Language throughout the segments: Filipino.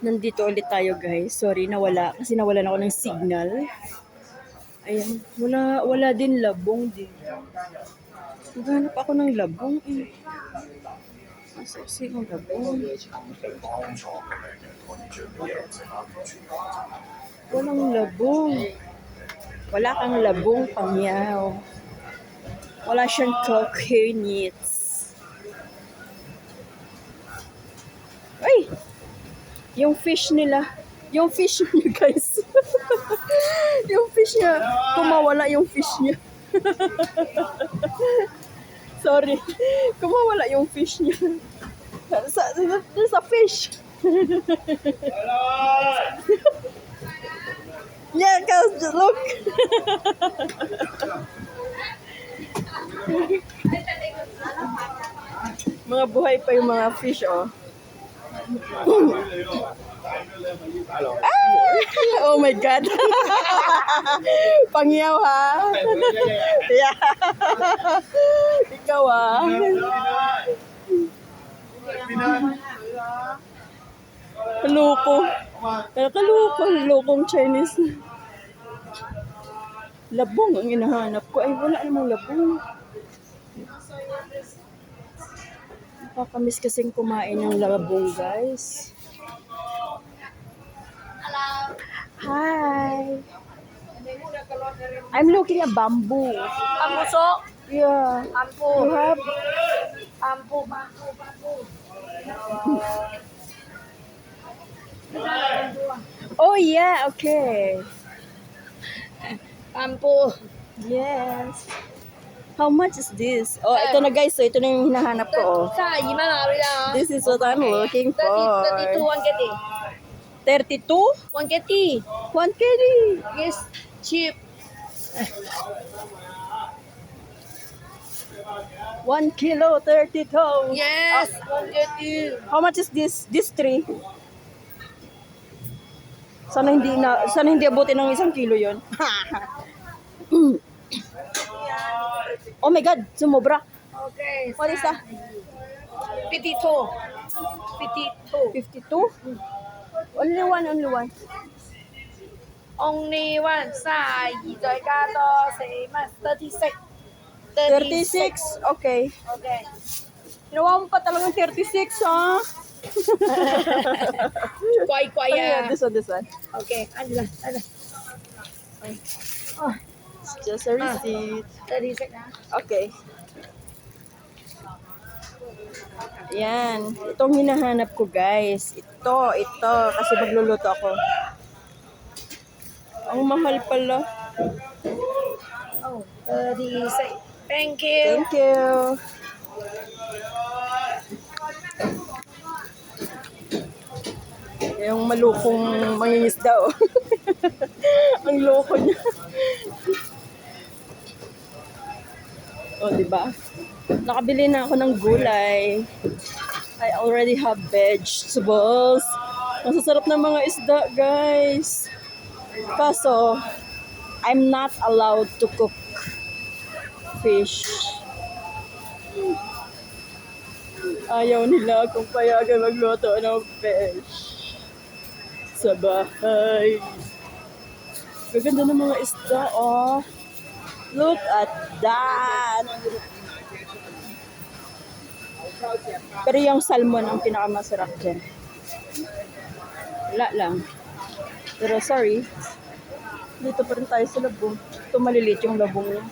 Nandito ulit tayo guys. Sorry nawala kasi nawalan ako ng signal. Ayan, wala din labong din. Naghanap ako ng labong eh. Kasi yung labong. Walang labong. Wala kang labong pangyaw. Wala siyang coconuts. Ay! Yung fish nila. Yung fish niya guys. Yung fish niya. Kumawala yung fish niya. Sorry. Kumawala yung fish niya. Sa fish. Yeah, guys, just look. Mga buhay pa yung mga fish, oh. Ah! Oh my God. Pangyaw, ha? Yeah. Ikaw, ha? Kaloko. Kalokong Chinese. Labong ang hinahanap ko. Ay, wala namang labong. Nakakamiss kasing kumain ng labong, guys. Hello. Hi. I'm looking at bamboo. Ampuso. Yeah. Ampu. You have? Ampu. Oh, yeah. Okay. Ampu. Yes. How much is this? Oh, ito na guys. So, ito na yung hinahanap ko. Oh. Sa 2,000 This is what I'm looking for. 32 1 32? 1 kg. 1 kg. Yes, cheap. 1 kilo, 32. Yes, 1 kg. How much is this? This tree? Sana hindi abutin ng 1 kilo yon. Oh my God, sumobra. Okay. What is that? 52. 52? Only one. Only one. Sa 2加多4蚊36. 36? Okay. Okay. Ginawa mo pa talagang 36, ha? Kway Yeah, this one. Okay. Ano. Oh, it's just a receipt. 36 ha. Okay. Yan. Itong hinahanap ko, guys. Ito. Kasi magluluto ako. Ang mahal pala. Oh, 36. Thank you. Thank you. Yung malukong mangingisda, oh. Ang loko niya. Oh, diba? Nakabili na ako ng gulay. I already have vegetables. Ang sasarap ng mga isda, guys. Kaso, I'm not allowed to cook fish. Ayaw nila kung payagan magluto ng fish sa bahay. Gaganda ng mga isda, oh. Look at that! Pero yung salmon ang pinakamasarap dyan. Wala lang. Pero sorry. Dito pa rin tayo sa labong. Ito maliliit yung labong niya.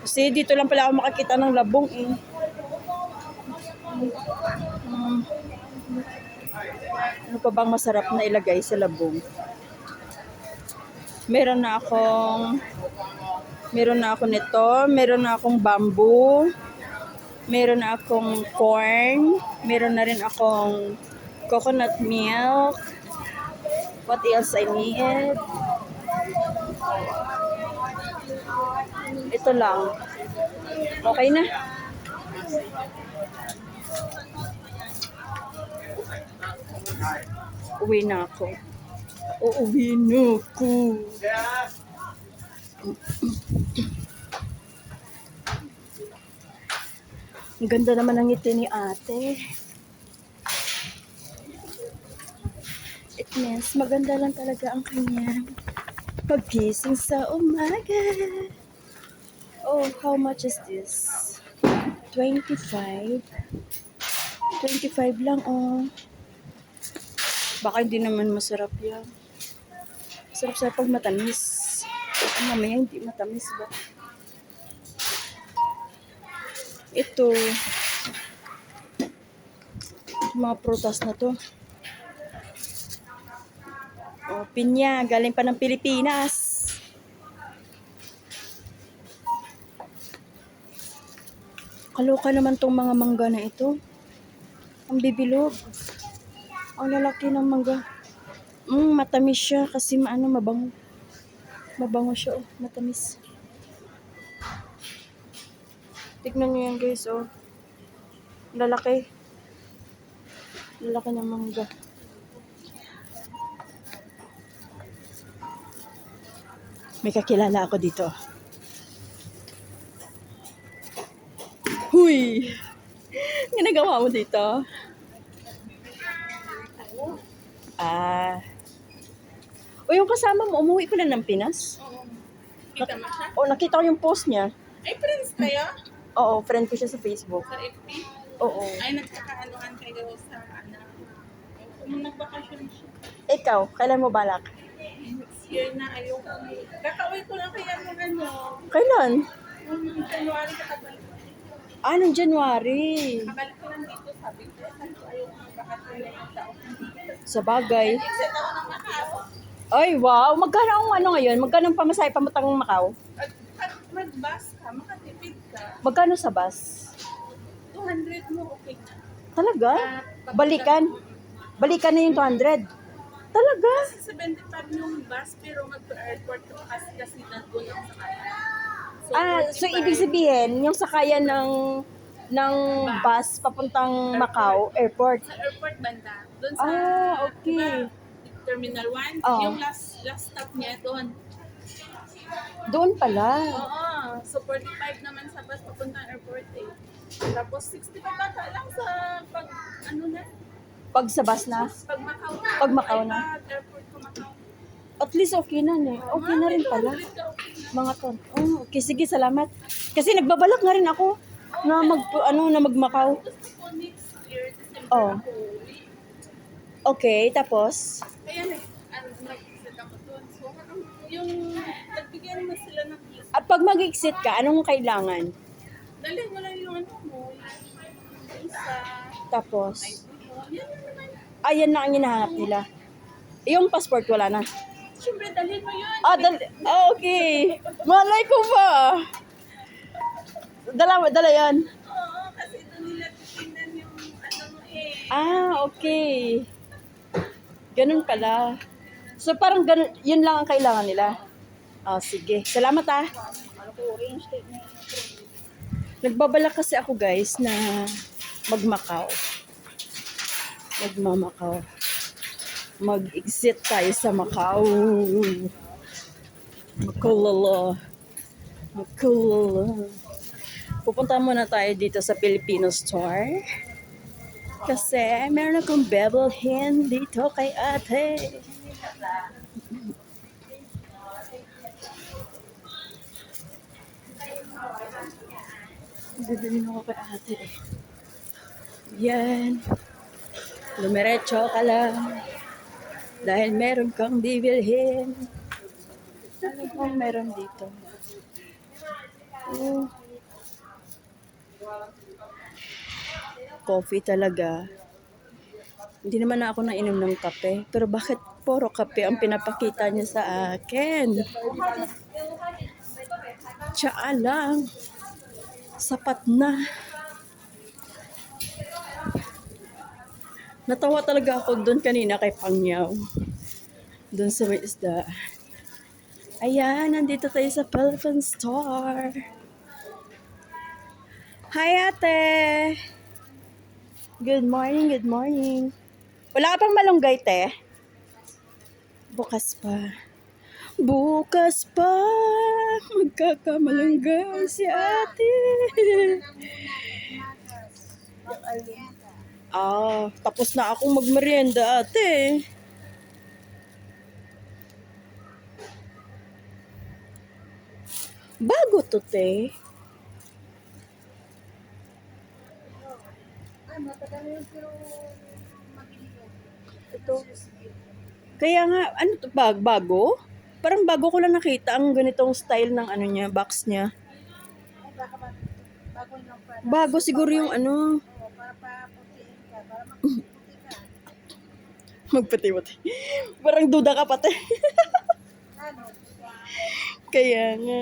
Kasi dito lang pala ako makakita ng labong eh. Ano pa bang masarap na ilagay sa labong? Meron na ako nito, meron na akong bamboo, meron na akong corn, meron na rin akong coconut milk. What else I need? Ito lang. Okay na. Uwi na ako. Uuwi na ako. Ang ganda naman ng ngiti ni ate. fitness. Maganda lang talaga ang kanyang paggising sa umaga. Oh, how much is this? 25. 25 lang, oh. Baka hindi naman masarap yan. Sarap sa pag matamis. Mamaya hindi matamis ba? Ito. Mga prutas na to. Oh, pinya. Galing pa ng Pilipinas. Kaloka naman tong mga mangga na ito. Ang bibilog. Ang lalaki ng mangga. Matamis siya kasi mabango. Mabango siya, oh. Matamis. Tignan niyo yan, guys, oh. Lalaki. Lalaki ng mangga. May kakilala ako dito. Huy! Ginagawa mo dito? O yung kasama mo, umuwi pa na ng Pinas? Oo. Kita mo siya? O, nakita ko yung post niya. Ay, friends kayo? Oo, friend ko siya sa Facebook. Sa FB? Oo. Ay, nagkakaanoan kayo sa ano. Kung nagbakasyon siya. Ikaw, kailan mo balak? Next year na ayoko. Kakauwi ko lang kaya ng ano. Kailan? Nung January kakabalik. Nung January. Kakabalik ko lang dito. Sabi ko, saan ko ayoko magbakasyon na yung taon. Sa bagay. Exit ako ng Macau. Ay, wow. Magkano ang ano ngayon? Magkano ang pamasahe pamatang Macau? At mag-bus ka, makatipid ka. Magkano sa bus? 200 mo, okay na. Talaga? Balikan? Balikan na yung 200? Talaga? Kasi 75 yung bus, pero mag-airport ka kasi nandun lang sa kanya. So ibig sabihin, yung sakayan ng bus papuntang Macau Airport. Sa airport banda. Doon sa, Okay. diba, Terminal 1, Oh. yung last stop niya doon. Doon pala. Oo, so 45 naman sa bus papuntang airport eh. Tapos 65 bata lang sa pag, ano na, Pag sa bus na. pag Macau na. Pag Macau na. Ay, pag airport ko Macau. At least okay na eh. Okay na rin pala. 200 ka, okay na. Mga ton. Oh, okay, sige, salamat. Kasi nagbabalak nga rin ako na mag-Macau. Gusto ko next year, December Oh. ako uwi. Okay, tapos Kaya nag-exit ako doon. So, yung nagbigyan mo sila ng visa. pag mag-exit ka, anong kailangan? Dali mo lang yung ano mo, yung visa, Tapos, ID mo. Yan lang naman. ayan na ang hinahanap nila. Yung passport wala na. Siyempre, dalhin mo yun. Okay. Malay ko ba? Dala yan. Oo, kasi doon nila titingnan yung ano mo eh. Okay. Ganun pala. So parang ganun, yun lang ang kailangan nila. Sige. Salamat Ano ko, orange tape na yun. Nagbabalak kasi ako guys na mag-Macau. Magma-Macau. Mag-exit tayo sa Macau. Makulala. Makulala. Pupunta muna tayo dito sa Filipino store. Kasi meron akong bevel hen dito kay ate. Bibili ako kay ate eh. Yan. Lumiretso ka lang. Dahil meron kang bibilhin. Ano bang meron dito? Coffee talaga. Hindi naman ako nainom ng kape. Pero bakit puro kape ang pinapakita niya sa akin? Tsaa lang. Sapat na. Natawa talaga ako doon kanina kay Pangyaw. Doon sa may isda. Ayan, nandito tayo sa Philippine Store. Hi, ate! Good morning, good morning. Wala ka pang malunggay, te? Bukas pa. Bukas pa, magkakamalunggay si ate. Tapos na akong magmerienda, ate. Bago to, te. Ito. Kaya nga, ano to, bago? Parang bago ko lang nakita ang ganitong style ng ano niya, box niya. Bago siguro yung ano. Magpati-pati. Parang duda ka pati. Kaya nga.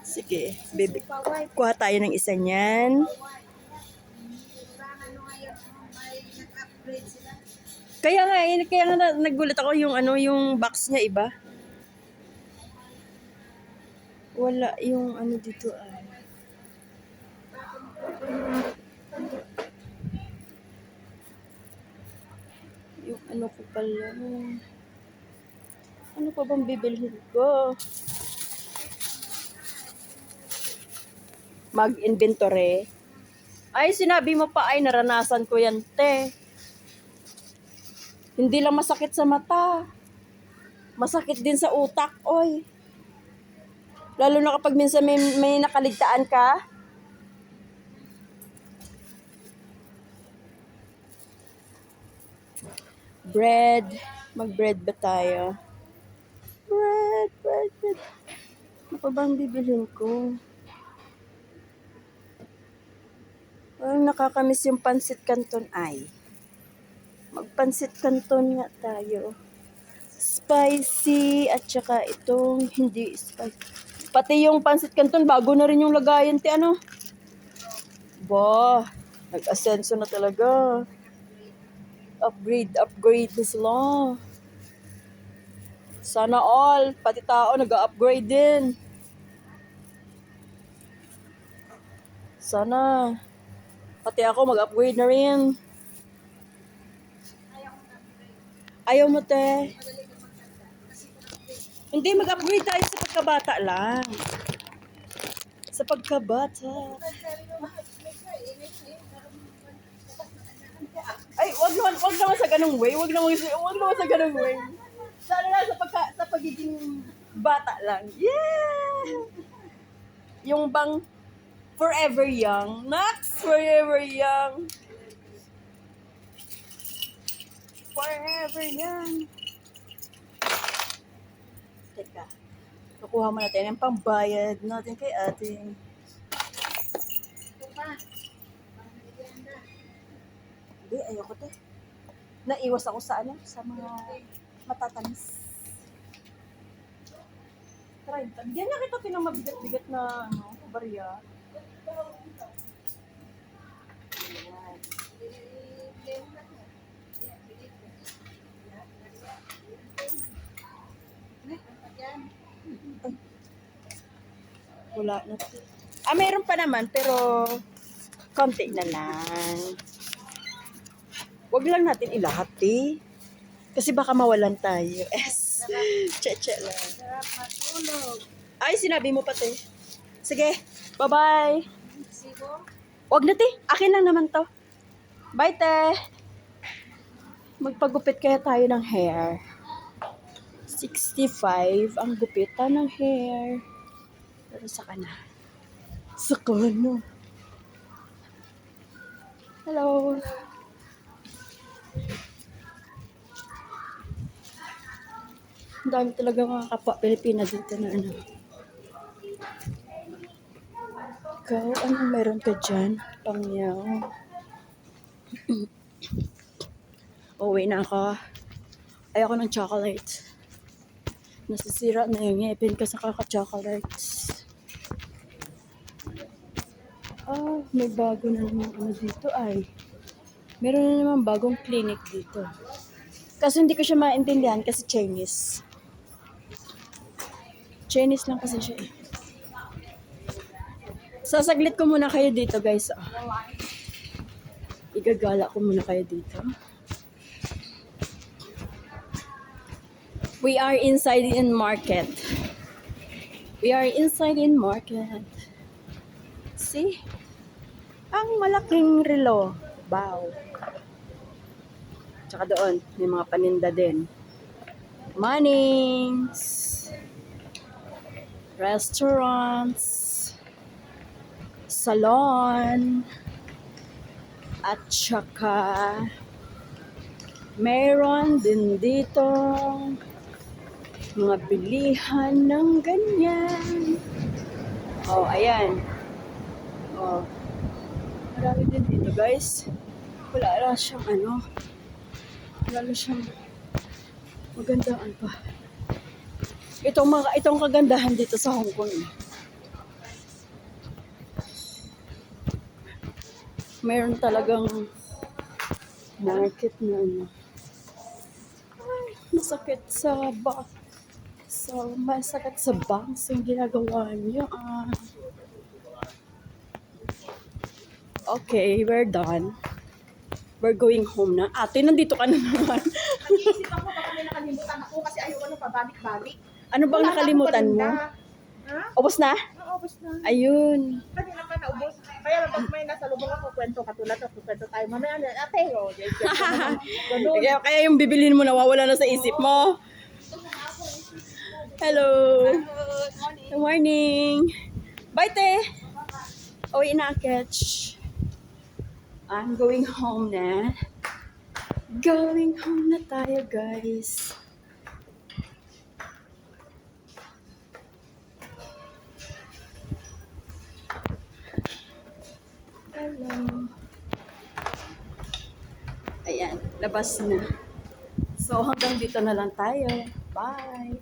Sige, baby. Kuha tayo ng isa niyan. Kaya nga nagulat ako yung ano, yung box niya iba. Wala yung ano dito ay. Yung ano ko pala. Ano pa bang bibilhin ko? Mag-inventory. Ay, sinabi mo pa ay naranasan ko yan, te. Hindi lang masakit sa mata. Masakit din sa utak, oy. Lalo na kapag minsan may nakaligtaan ka. Bread. Mag-bread ba tayo? Bread. Ano pa bang bibilhin ko? Parang nakakamiss yung pansit canton ay. Magpansit canton nga tayo. Spicy at saka itong hindi spicy. Pati yung pansit canton bago na rin yung lagayan, ti ano? Bah, nag-asenso na talaga. Upgrade na sila. Sana all, pati tao nag-upgrade din. Sana, pati ako mag-upgrade na rin. Ayaw mo, te. Hindi, mag-upgrade tayo sa pagkabata lang. Sa pagkabata. Ay, wag naman sa ganung way. Wag naman sa ganung way. Sana lang sa pagiging bata lang. Yeah! Yung bang forever young. Not forever young. Forever young. Teka. Kukuha mo natin yung pambayad natin kay ate. Hindi, ayoko te. Naiwas ako sa ano, sa mga matatamis. Try, bigyan na kita ng mabigat-bigat na ano, barya. Wala na. Mayroon pa naman, pero konti na lang. Wag lang natin ilahat, eh. Kasi baka mawalan tayo. Yes. Che lang. Ay, sinabi mo pati. Sige, bye-bye. Wag na, te. Akin lang naman to. Bye, te. Magpagupit kaya tayo ng hair. 65 ang gupitan ng hair. Pero saka na. Saka na. Hello. Ang dami talaga mga kapwa Pilipina dito na ano. Ikaw, anong meron ka dyan? Pangyaw. Uwi na ako. Ayoko ng chocolate. Nasisira na yung ngipin ka sa kaka-chocolates. May bago na naman ano dito ay. Meron na naman bagong clinic dito. Kasi hindi ko siya maintindihan kasi Chinese. Chinese lang kasi siya eh. Sasaglit ko muna kayo dito guys. Igagala ko muna kayo dito. We are inside in market. We are inside in market. See? Ang malaking relo. Wow. Tsaka doon, may mga paninda din. Mornings! restaurants, salon, at saka meron din dito mga bilihan ng ganyan. Oh, ayan. Oh, marami din dito, guys. Wala na siyang ano. Wala na siyang magandaan pa. Itong kagandahan dito sa Hong Kong. Mayroon talagang market na ano. Ay, masakit sa masakit sa bangs yung ginagawa niya. Okay, we're done. We're going home na. Ate, nandito ka na naman. Nag-iisip ako, baka may nakalimutan ako kasi ayoko na pabalik-balik. Ano bang Wala na nakalimutan akong mo? paninda. Ha? Ubus na? Naubos na. Ayun. Kanina pa naubos. Kaya lang pag may nasa lubong ako, kwento katulad ako, kwento tayo. Mamaya na, ate, o. Ganun. Kaya yung bibilhin mo nawawala na sa isip mo. Hello. Good morning. Bye, te. Uwi na, Ketch. I'm going home na. Going home na tayo, guys. Hello. Ayan, labas na. So, hanggang dito na lang tayo. Bye!